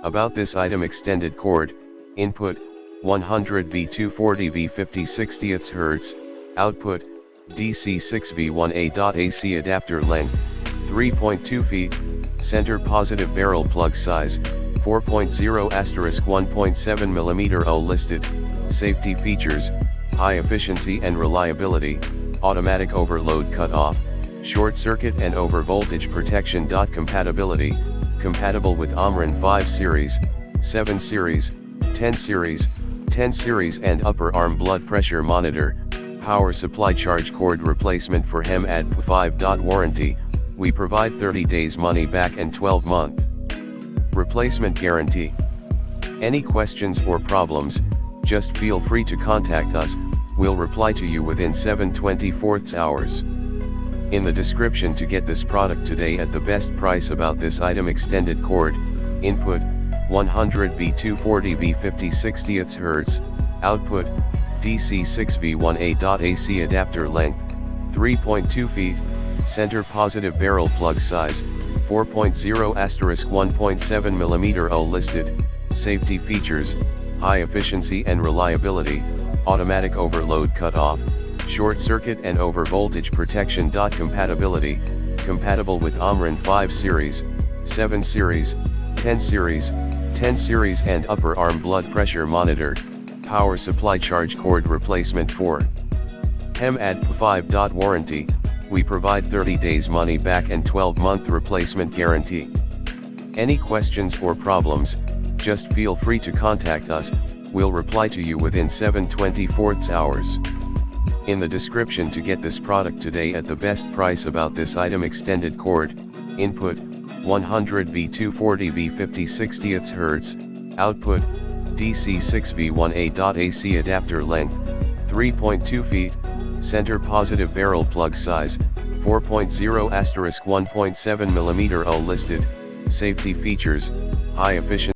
About this item: extended cord, input, 100V 240V 50/60 Hz, output, DC 6V1A.AC adapter length, 3.2 feet, center positive barrel plug size, 4.0 *1.7 mm. O listed. Safety features: high efficiency and reliability, automatic overload cutoff, short circuit and over voltage protection. Compatibility: compatible with Omron 5 series, 7 series, 10 series, 10 series and upper arm blood pressure monitor. Power supply charge cord replacement for HEM AD 5. Warranty: we provide 30 days money back and 12-month replacement guarantee. Any questions or problems, just feel free to contact us, we'll reply to you within 7/24 hours. In the description to get this product today at the best price. About this item: extended cord, input, 100V 240V 50/60 Hz, output, DC 6V1A.AC adapter length, 3.2 feet, center positive barrel plug size, 4.0 *1.7 mm. O listed. Safety features: high efficiency and reliability, automatic overload cutoff, short circuit and over voltage protection. Compatibility: compatible with Omron 5 series, 7 series, 10 series, 10 series and upper arm blood pressure monitor. Power supply charge cord replacement for HEM AD 5. Warranty: we provide 30 days money back and 12-month replacement guarantee. Any questions or problems, just feel free to contact us, we'll reply to you within 7/24 hours. In the description to get this product today at the best price. About this item: extended cord, input, 100V 240V 50/60 Hz, output, DC 6V1A.AC adapter length, 3.2 feet, center positive barrel plug size, 4.0 *1.7 mm. O listed. Safety features: high efficiency